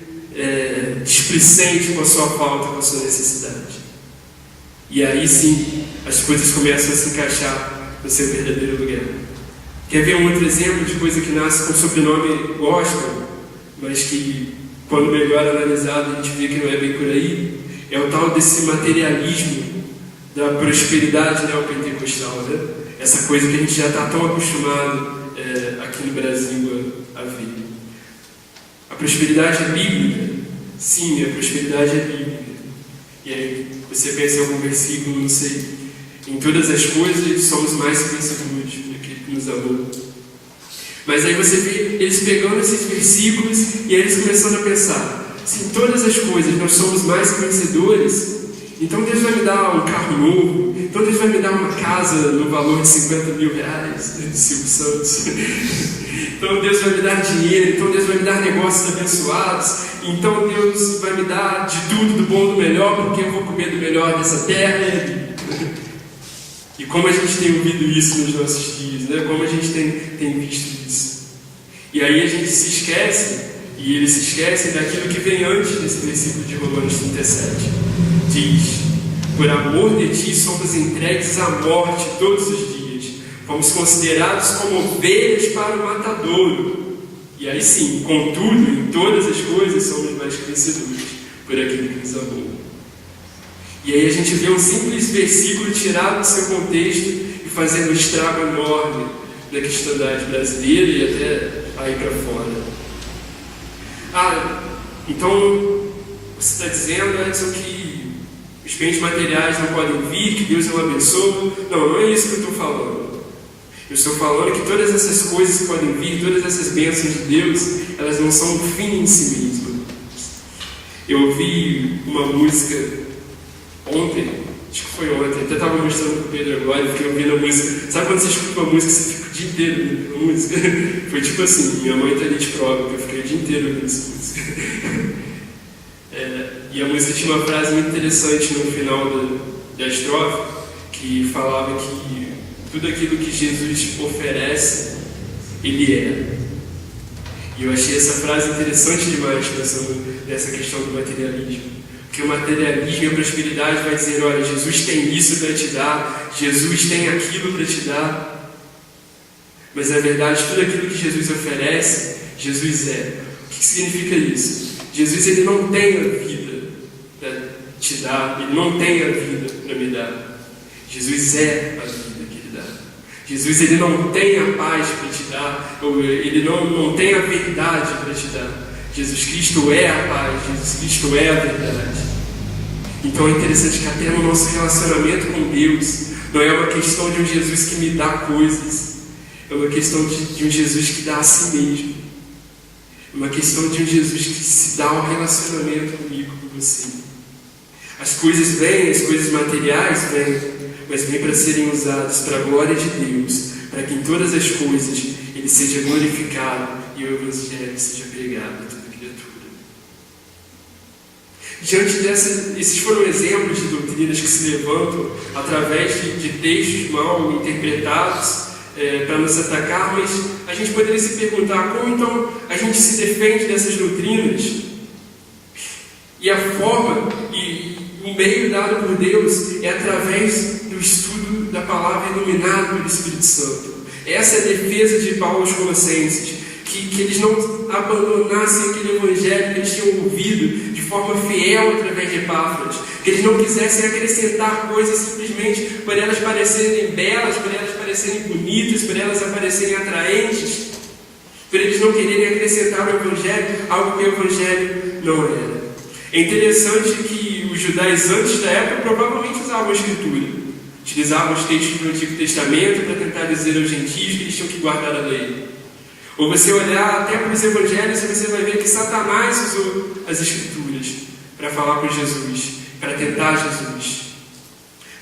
displicente com a sua falta, com a sua necessidade. E aí sim, as coisas começam a se encaixar no seu verdadeiro lugar. Quer ver um outro exemplo de coisa que nasce com sobrenome gospel, mas que, quando melhor analisado, a gente vê que não é bem por aí? É o tal desse materialismo da prosperidade neopentecostal, né? Essa coisa que a gente já está tão acostumado aqui no Brasil a ver. A prosperidade é bíblica? Sim, a prosperidade é bíblica. E aí você pensa em algum versículo, não sei. Em todas as coisas somos mais vencedores daquele que nos amou. Mas aí você vê eles pegando esses versículos e aí eles começando a pensar: se em todas as coisas nós somos mais vencedores, então Deus vai me dar um carro novo, então Deus vai me dar uma casa no valor de 50 mil reais, de Silvio Santos. Então Deus vai me dar dinheiro, então Deus vai me dar negócios abençoados, então Deus vai me dar de tudo, do bom, do melhor, porque eu vou comer do melhor dessa terra. E como a gente tem ouvido isso nos nossos dias, né? Como a gente tem visto isso. E aí a gente se esquece, e eles se esquecem daquilo que vem antes desse versículo de Romanos 37. Diz: por amor de ti somos entregues à morte todos os dias, fomos considerados como ovelhas para o matadouro. E aí sim, contudo, em todas as coisas somos mais que vencedores por aquilo que nos amou. E aí a gente vê um simples versículo tirado do seu contexto e fazendo um estrago enorme na cristandade brasileira e até aí para fora. Então você está dizendo, Edson, que os bens materiais não podem vir, que Deus não abençoa? Não é isso que eu estou falando. Eu estou falando que todas essas coisas que podem vir, todas essas bênçãos de Deus, elas não são um fim em si mesmo. Eu ouvi uma música ontem, acho que foi ontem, até estava mostrando para o Pedro agora, eu fiquei ouvindo a música. Sabe quando você escuta uma música e você fica o dia inteiro ouvindo a música? Foi tipo assim: minha mãe está ali de prova, que eu fiquei o dia inteiro ouvindo essa música. E a música tinha uma frase muito interessante no final da estrofe, que falava que tudo aquilo que Jesus oferece, Ele é. E eu achei essa frase interessante demais, pensando nessa questão do materialismo. Porque o materialismo e a prosperidade vai dizer: olha, Jesus tem isso para te dar, Jesus tem aquilo para te dar. Mas na verdade, tudo aquilo que Jesus oferece, Jesus é. O que significa isso? Jesus, Ele não tem a vida para te dar, Ele não tem a vida para me dar. Jesus é a vida que Ele dá. Jesus, Ele não tem a paz para te dar, ou Ele não tem a verdade para te dar. Jesus Cristo é a paz, Jesus Cristo é a verdade. Então é interessante que até no nosso relacionamento com Deus, não é uma questão de um Jesus que me dá coisas, é uma questão de um Jesus que dá a si mesmo. É uma questão de um Jesus que se dá ao relacionamento comigo, com você. As coisas vêm, as coisas materiais vêm, mas vêm para serem usadas para a glória de Deus, para que em todas as coisas Ele seja glorificado e o Evangelho seja pregado. Diante esses foram exemplos de doutrinas que se levantam através de textos mal interpretados para nos atacar, mas a gente poderia se perguntar: como então a gente se defende dessas doutrinas? E a forma e o meio dado por Deus é através do estudo da palavra iluminado pelo Espírito Santo. Essa é a defesa de Paulo aos Colossenses, que eles não abandonassem aquele evangelho que eles tinham ouvido de forma fiel através de Epáfras, que eles não quisessem acrescentar coisas simplesmente por elas parecerem belas, por elas parecerem bonitas, por elas aparecerem atraentes, por eles não quererem acrescentar ao evangelho algo que o evangelho não era. É interessante que os judeus antes da época provavelmente usavam a Escritura, utilizavam os textos do Antigo Testamento para tentar dizer aos gentios que eles tinham que guardar a lei. Ou você olhar até para os evangelhos e você vai ver que Satanás usou as Escrituras para falar com Jesus, para tentar Jesus,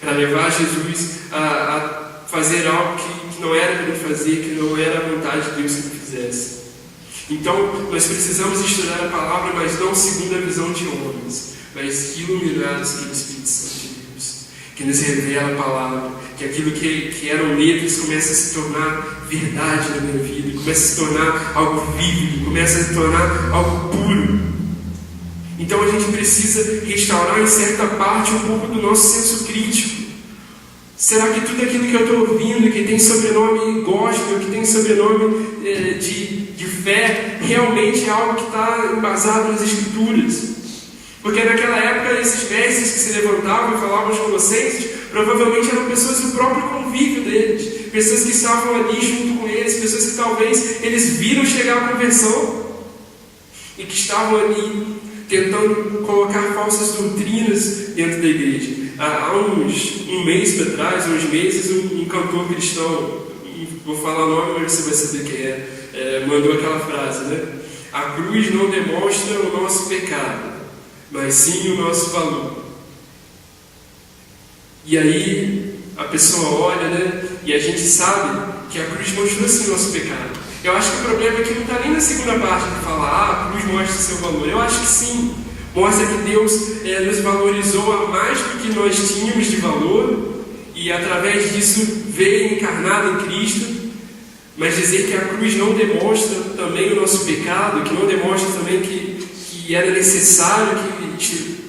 para levar Jesus a fazer algo que não era para ele fazer, que não era a vontade de Deus que ele fizesse. Então, nós precisamos estudar a palavra, mas não segundo a visão de homens, mas iluminados pelo Espírito Santo de Deus, que nos revela a palavra, que aquilo que eram letras começa a se tornar verdade na minha vida, começa a se tornar algo vívido, começa a se tornar algo puro. Então a gente precisa restaurar em certa parte um pouco do nosso senso crítico. Será que tudo aquilo que eu estou ouvindo, que tem sobrenome gospel, que tem sobrenome de fé, realmente é algo que está embasado nas Escrituras? Porque naquela época esses mestres que se levantavam e falavam aos colossenses, provavelmente eram pessoas do próprio convívio deles, pessoas que estavam ali junto com eles, pessoas que talvez eles viram chegar à conversão e que estavam ali tentando colocar falsas doutrinas dentro da igreja. Há um mês para trás, uns meses, um cantor cristão, vou falar o nome, mas você vai saber quem é, mandou aquela frase, né? A cruz não demonstra o nosso pecado, mas sim o nosso valor. E aí a pessoa olha, né? E a gente sabe que a cruz mostrou sim o nosso pecado. Eu acho que o problema é que não está nem na segunda parte de falar, a cruz mostra o seu valor. Eu acho que sim, mostra que Deus nos valorizou a mais do que nós tínhamos de valor, e através disso veio encarnado em Cristo. Mas dizer que a cruz não demonstra também o nosso pecado, que não demonstra também que era necessário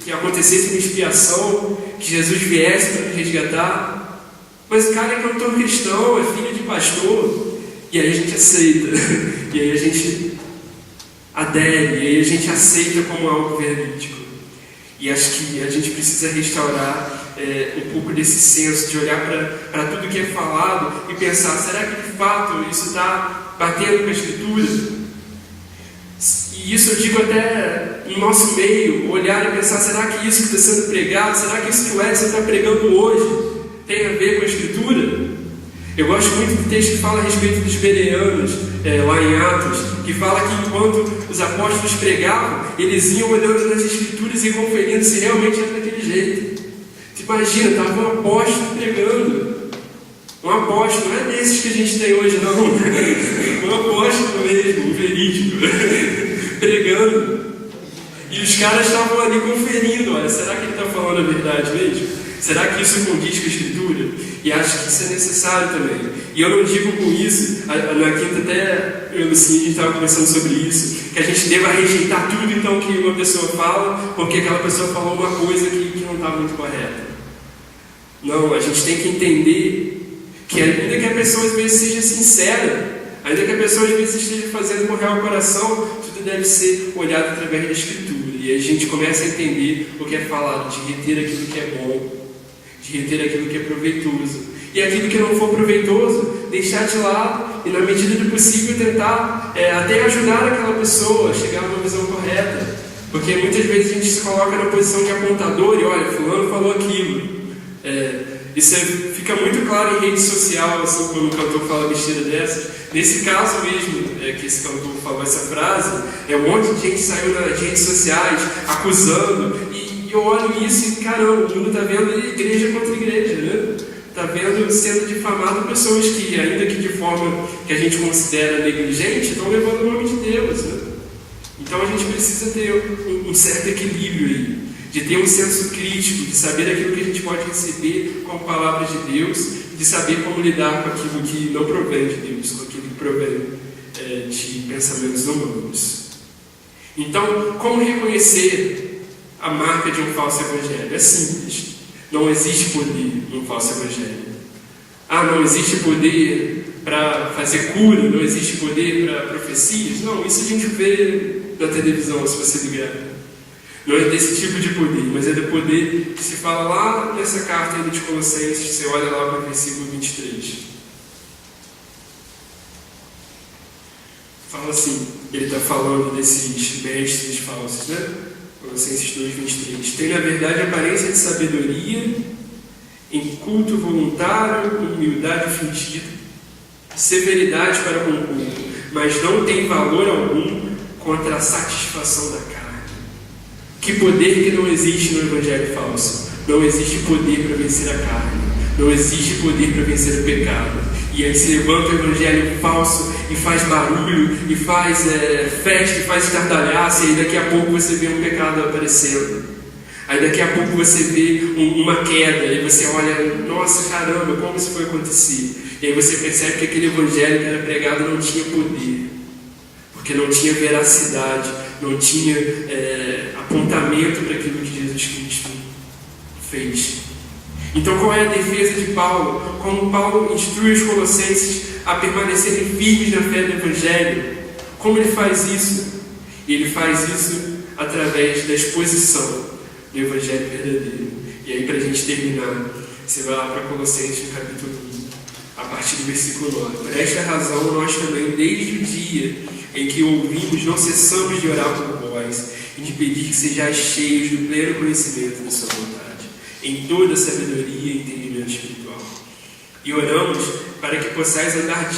que acontecesse uma expiação, que Jesus viesse para nos resgatar. Mas o cara é cantor cristão, é filho de pastor, e aí a gente aceita, e aí a gente adere, e aí a gente aceita como algo verídico. E acho que a gente precisa restaurar um pouco desse senso de olhar para tudo que é falado e pensar, será que de fato isso está batendo com a Escritura? E isso eu digo até no nosso meio, olhar e pensar, será que isso que está sendo pregado, será que isso que o Edson está pregando hoje tem a ver com a Escritura? Eu gosto muito do texto que fala a respeito dos bereanos, lá em Atos, que fala que enquanto os apóstolos pregavam, eles iam olhando nas Escrituras e conferindo se realmente era daquele jeito. Imagina, estava um apóstolo pregando. Um apóstolo, não é desses que a gente tem hoje, não. Um apóstolo mesmo, um verídico, pregando. E os caras estavam ali conferindo, olha, será que ele está falando a verdade mesmo? Será que isso condiz com a Escritura? E acho que isso é necessário também. E eu não digo com isso, na quinta até eu assim, a gente estava conversando sobre isso, que a gente deva rejeitar tudo então que uma pessoa fala, porque aquela pessoa falou uma coisa que não está muito correta. Não, a gente tem que entender que ainda que a pessoa às vezes seja sincera, ainda que a pessoa às vezes esteja fazendo com o real coração, tudo deve ser olhado através da Escritura. E a gente começa a entender o que é falado, de reter aquilo que é bom, de reter aquilo que é proveitoso. E aquilo que não for proveitoso, deixar de lado e, na medida do possível, tentar até ajudar aquela pessoa a chegar a uma visão correta. Porque muitas vezes a gente se coloca na posição de apontador e olha, fulano falou aquilo. Isso fica muito claro em rede social, assim, quando o cantor fala besteira dessa. Nesse caso mesmo, que esse cantor falou essa frase, um monte de gente saiu nas redes sociais acusando, e eu olho isso e caramba, o mundo está vendo igreja contra igreja, né? Está vendo sendo difamado pessoas que, ainda que de forma que a gente considera negligente, estão levando o nome de Deus, né? Então a gente precisa ter um certo equilíbrio aí, de ter um senso crítico, de saber aquilo que a gente pode receber como palavra de Deus, de saber como lidar com aquilo que não provém de Deus, com aquilo que provém de pensamentos humanos. Então, como reconhecer a marca de um falso evangelho? É simples. Não existe poder num falso evangelho. Não existe poder para fazer cura, não existe poder para profecias. Não, isso a gente vê na televisão, se você ligar. Não é desse tipo de poder, mas é do poder que se fala lá nessa carta ainda de Colossenses. Você olha lá para o versículo 23. Fala assim, ele está falando desses mestres falsos, né? Colossenses 2, 23. Tem, na verdade, aparência de sabedoria, em culto voluntário, humildade fingida, severidade para com o culto, mas não tem valor algum contra a satisfação da carne. Que poder que não existe no evangelho falso? Não existe poder para vencer a carne. Não existe poder para vencer o pecado. E aí se levanta o evangelho falso e faz barulho, e faz festa, e faz estardalhaço, e aí daqui a pouco você vê um pecado aparecendo. Aí daqui a pouco você vê uma queda, e você olha, nossa, caramba, como isso foi acontecer? E aí você percebe que aquele evangelho que era pregado não tinha poder, porque não tinha veracidade, não tinha apontamento para aquilo que Jesus Cristo fez. Então, qual é a defesa de Paulo? Como Paulo instrui os colossenses a permanecerem firmes na fé do Evangelho? Como ele faz isso? Ele faz isso através da exposição do Evangelho verdadeiro. E aí, para a gente terminar, você vai lá para Colossenses, no capítulo 1, a partir do versículo 9. Por esta razão, nós também, desde o dia em que ouvimos, não cessamos de orar por vós e de pedir que sejais cheios do pleno conhecimento da sua vontade, em toda sabedoria e entendimento espiritual. E oramos para que possais andar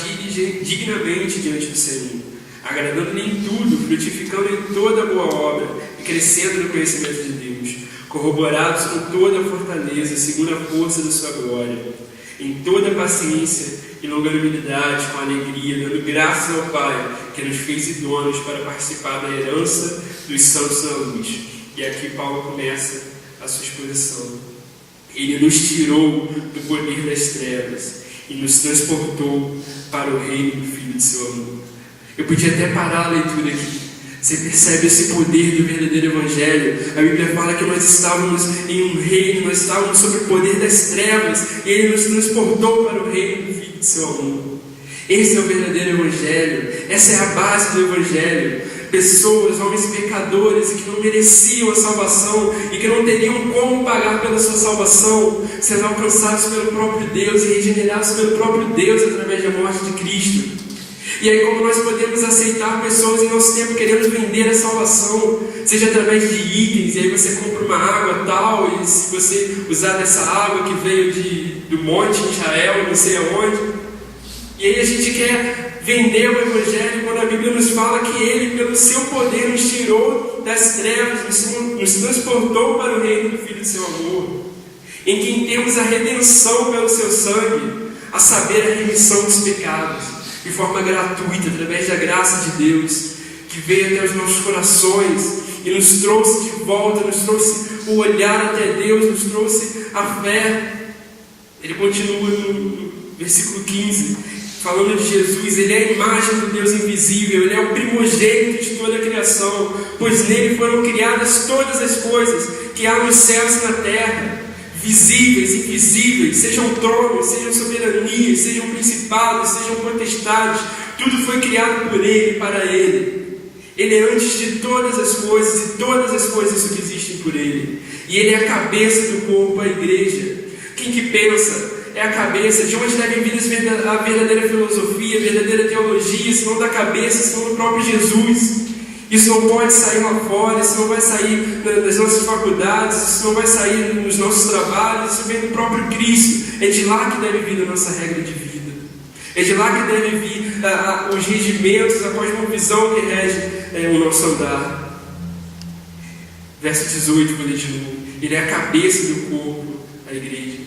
dignamente diante do Senhor, agradando-lhe em tudo, frutificando em toda boa obra e crescendo no conhecimento de Deus, corroborados com toda a fortaleza, segundo a força da sua glória, em toda paciência e longanimidade, com alegria, dando graças ao Pai, que nos fez idôneos para participar da herança dos santos na luz. E aqui Paulo começa a sua exposição. Ele nos tirou do poder das trevas e nos transportou para o reino do Filho de seu amor. Eu podia até parar a leitura aqui. Você percebe esse poder do verdadeiro Evangelho? A Bíblia fala que nós estávamos em um reino, nós estávamos sob o poder das trevas, e Ele nos transportou para o reino do Filho de seu amor. Esse é o verdadeiro Evangelho, essa é a base do Evangelho. Pessoas, homens pecadores, e que não mereciam a salvação, e que não teriam como pagar pela sua salvação, sendo alcançados pelo próprio Deus e regenerados pelo próprio Deus através da morte de Cristo. E aí, como nós podemos aceitar pessoas em nosso tempo querendo vender a salvação, seja através de itens, e aí você compra uma água tal, e se você usar dessa água que veio do monte em Israel, não sei aonde, e aí a gente quer vender o Evangelho, quando a Bíblia nos fala que Ele, pelo seu poder, nos tirou das trevas, nos transportou para o reino do Filho de seu amor, em quem temos a redenção pelo seu sangue, a saber, a remissão dos pecados, de forma gratuita, através da graça de Deus, que veio até os nossos corações e nos trouxe de volta, nos trouxe o olhar até Deus, nos trouxe a fé. Ele continua no versículo 15, falando de Jesus. Ele é a imagem do Deus invisível, Ele é o primogênito de toda a criação, pois nele foram criadas todas as coisas que há nos céus e na terra, visíveis, invisíveis, sejam tronos, sejam soberanias, sejam principados, sejam potestades, tudo foi criado por Ele e para Ele. Ele é antes de todas as coisas, e todas as coisas subsistem por Ele. E Ele é a cabeça do corpo, a igreja. Quem que pensa é a cabeça? De onde deve vir a verdadeira filosofia, a verdadeira teologia, se não da cabeça, se não do próprio Jesus? Isso não pode sair lá fora, isso não vai sair das nossas faculdades, isso não vai sair nos nossos trabalhos, isso vem do próprio Cristo. É de lá que deve vir a nossa regra de vida. É de lá que deve vir os regimentos, a cosmovisão que rege o nosso andar. Verso 18, vou ler de novo. Ele é a cabeça do corpo, a igreja.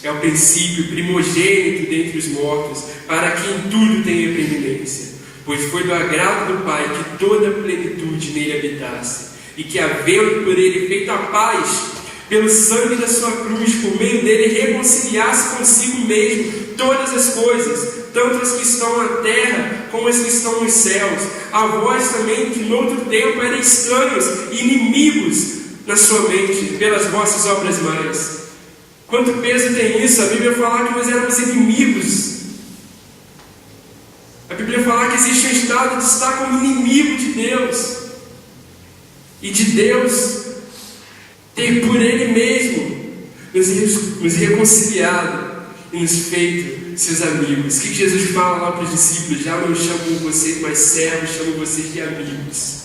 É o princípio primogênito dentre os mortos, para que em tudo tenha preeminência. Pois foi do agrado do Pai que toda a plenitude nele habitasse, e que, havendo por ele feito a paz, pelo sangue da sua cruz, por meio dele reconciliasse consigo mesmo todas as coisas, tanto as que estão na terra como as que estão nos céus. A vós também, que noutro tempo eram estranhos e inimigos na sua mente, pelas vossas obras mais. Quanto peso tem isso? A Bíblia fala que nós éramos inimigos. A Bíblia fala que existe um estado de estar como inimigo de Deus, e de Deus ter por Ele mesmo nos reconciliado e nos feito seus amigos. O que Jesus fala lá para os discípulos? Já não chamo vocês mais servos, chamo vocês de amigos.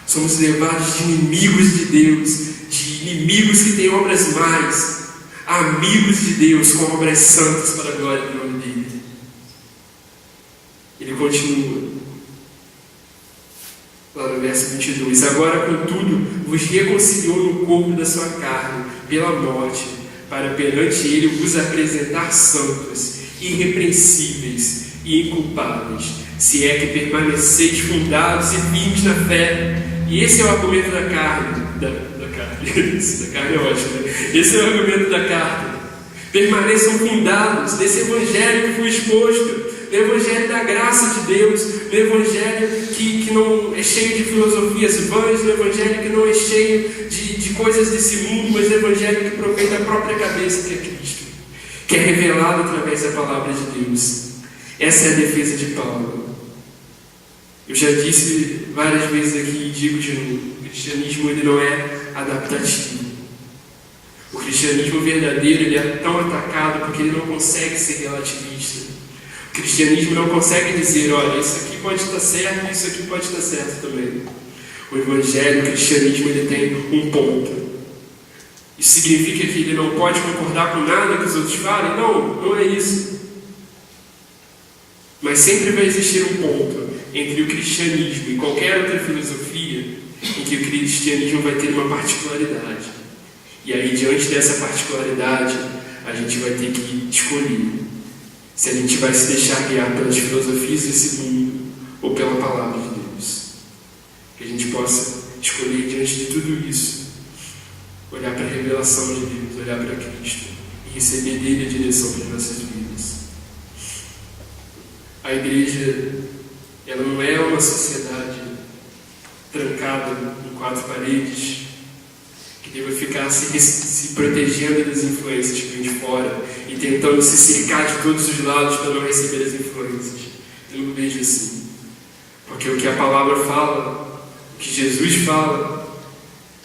Somos levados de inimigos de Deus, de inimigos que têm obras mais, a amigos de Deus com obras santas para a glória do nome dele. Ele continua lá no verso 22. Agora, contudo, vos reconciliou no corpo da sua carne pela morte, para perante ele vos apresentar santos, irrepreensíveis e inculpáveis, se é que permaneceis fundados e firmes na fé. E esse é o argumento da carne. Da carne é ótimo, né? Esse é o argumento da carne. Permaneçam fundados nesse evangelho que foi exposto, no Evangelho da graça de Deus, no Evangelho que não é cheio de filosofias vãs, no Evangelho que não é cheio de coisas desse mundo, mas no Evangelho que provém da própria cabeça, que é Cristo, que é revelado através da palavra de Deus. Essa é a defesa de Paulo. Eu já disse várias vezes aqui e digo de novo: o cristianismo ele não é adaptativo. O cristianismo verdadeiro ele é tão atacado porque ele não consegue ser relativista. O cristianismo não consegue dizer: olha, isso aqui pode estar certo, isso aqui pode estar certo também. O evangelho, o cristianismo, ele tem um ponto. Isso significa que ele não pode concordar com nada que os outros falem? Não, não é isso. Mas sempre vai existir um ponto entre o cristianismo e qualquer outra filosofia em que o cristianismo vai ter uma particularidade. E aí, diante dessa particularidade, a gente vai ter que escolher se a gente vai se deixar guiar pelas filosofias desse mundo ou pela palavra de Deus. Que a gente possa escolher diante de tudo isso, olhar para a revelação de Deus, olhar para Cristo e receber dele a direção para as nossas vidas. A igreja, ela não é uma sociedade trancada em quatro paredes, que deva ficar se protegendo das influências que vêm de fora e tentando se cercar de todos os lados para não receber as influências. Eu não vejo assim. Porque o que a palavra fala, o que Jesus fala,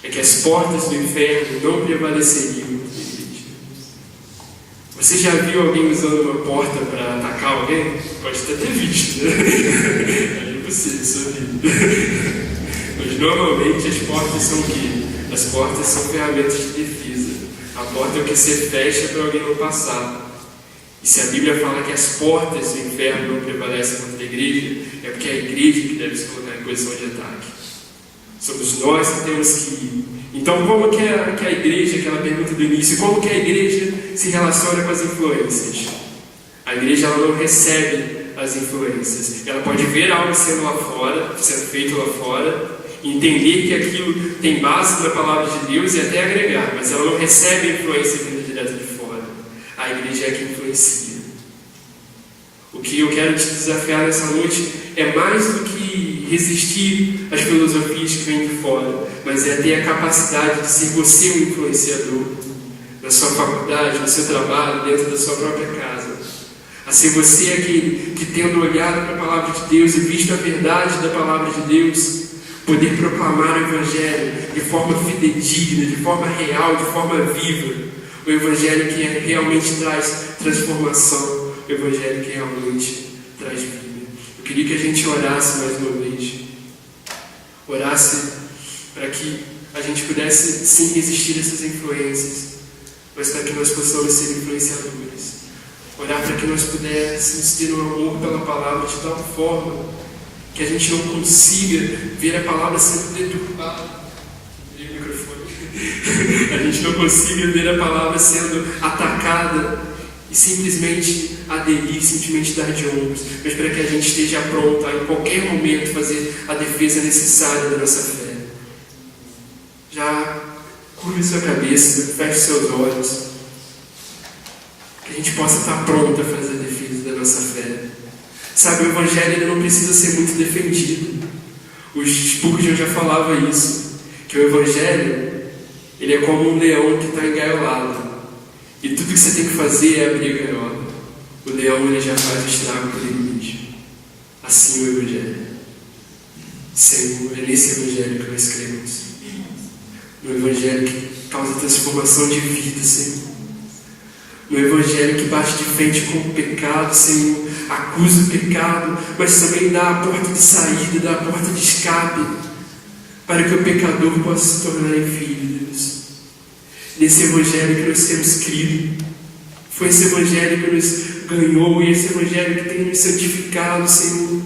é que as portas do inferno não prevaleceriam contra a igreja. Você já viu alguém usando uma porta para atacar alguém? Pode até ter visto, né? É impossível, sua vida. Mas normalmente as portas são o quê? As portas são ferramentas de defesa. A porta é o que você fecha para alguém não passar. E se a Bíblia fala que as portas do inferno não prevalecem contra a igreja, é porque é a igreja que deve se colocar em posição de ataque. Somos nós que temos que ir. Então, como que a igreja, aquela pergunta do início, como que a igreja se relaciona com as influências? A igreja ela não recebe as influências. Ela pode ver algo sendo lá fora, sendo feito lá fora, entender que aquilo tem base na palavra de Deus e até agregar, mas ela não recebe a influência vinda direto de fora. A igreja é que influencia. O que eu quero te desafiar nessa noite é mais do que resistir às filosofias que vêm de fora, mas é ter a capacidade de ser você um influenciador na sua faculdade, no seu trabalho, dentro da sua própria casa. A ser você aquele que, tendo olhado para a palavra de Deus e visto a verdade da palavra de Deus, poder proclamar o Evangelho de forma fidedigna, de forma real, de forma viva. O Evangelho que realmente traz transformação, o Evangelho que realmente traz vida. Eu queria que a gente orasse mais uma vez. Orasse para que a gente pudesse sim resistir a essas influências, mas para que nós possamos ser influenciadores. Orar para que nós pudéssemos ter um amor pela palavra de tal forma que a gente não consiga ver a palavra sendo deturpada. A gente não consiga ver a palavra sendo atacada e simplesmente aderir, simplesmente dar de ombros, mas para que a gente esteja pronto a em qualquer momento fazer a defesa necessária da nossa fé. Já curve sua cabeça, feche seus olhos, que a gente possa estar pronto a fazer a defesa da nossa fé. Sabe, o Evangelho ele não precisa ser muito defendido. O Spurgeon já falava isso, que o Evangelho ele é como um leão que está engaiolado. E tudo que você tem que fazer é abrir a gaiola. O leão ele já faz o estrago por ele mesmo. Assim o Evangelho. Senhor, é nesse Evangelho que nós cremos. No Evangelho que causa transformação de vida, Senhor. No Evangelho que bate de frente com o pecado, Senhor, acusa o pecado, mas também dá a porta de saída, dá a porta de escape, para que o pecador possa se tornar em filho, Deus. Nesse Evangelho que nós temos crido, foi esse Evangelho que nos ganhou, e esse Evangelho que tem nos santificado, Senhor.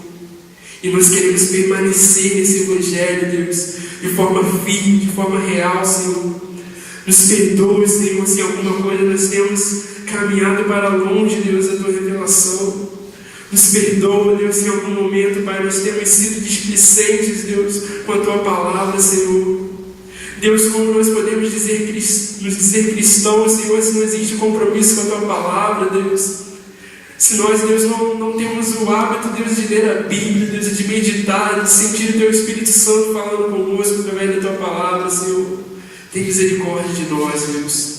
E nós queremos permanecer nesse Evangelho, Deus, de forma firme, de forma real, Senhor. Nos perdoe, Senhor, se alguma coisa nós temos caminhado para longe, Deus, da Tua revelação. Nos perdoa, Deus, se em algum momento, Pai, nós temos sido displicentes, Deus, com a Tua palavra, Senhor. Deus, como nós podemos nos dizer cristãos, Senhor, se não existe compromisso com a Tua palavra, Deus. Se nós, Deus, não temos o hábito, Deus, de ler a Bíblia, Deus, de meditar, de sentir o Teu Espírito Santo falando conosco através da Tua palavra, Senhor, tem misericórdia de nós, Deus.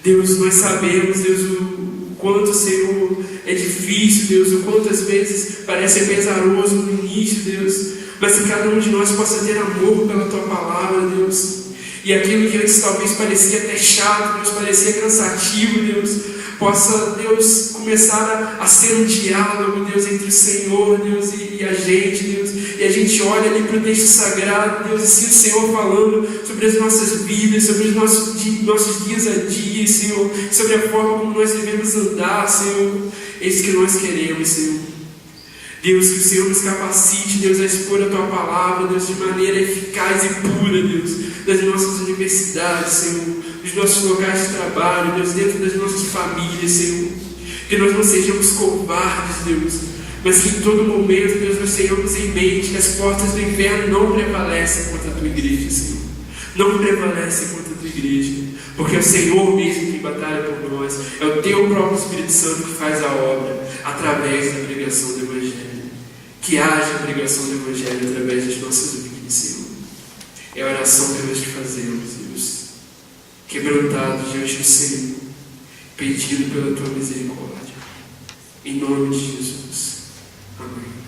Deus, nós sabemos, Deus, o quanto, Senhor, é difícil, Deus, o quanto às vezes parece pesaroso no início, Deus, mas que cada um de nós possa ter amor pela Tua palavra, Deus. E aquilo que antes talvez parecia até chato, Deus, parecia cansativo, Deus, possa, Deus, começar a ser um diálogo, Deus, entre o Senhor, Deus, e a gente, Deus. E a gente olha ali para o texto sagrado, Deus, e sim o Senhor falando sobre as nossas vidas, sobre os nossos dias a dia, Senhor, sobre a forma como nós devemos andar, Senhor. É isso que nós queremos, Senhor. Deus, que o Senhor nos capacite, Deus, a expor a Tua palavra, Deus, de maneira eficaz e pura, Deus, das nossas universidades, Senhor, dos nossos locais de trabalho, Deus, dentro das nossas famílias, Senhor. Que nós não sejamos covardes, Deus, mas que em todo momento, Deus, nós tenhamos em mente que as portas do inferno não prevalecem contra a Tua igreja, Senhor. Não prevalecem contra a Tua igreja, porque é o Senhor mesmo que batalha por nós, é o Teu próprio Espírito Santo que faz a obra através da pregação do Evangelho. Que haja pregação do Evangelho através das nossas vidas, Senhor. É a oração que nós te fazemos, Deus, quebrantados diante do Senhor, pedindo pela Tua misericórdia. Em nome de Jesus. Amém.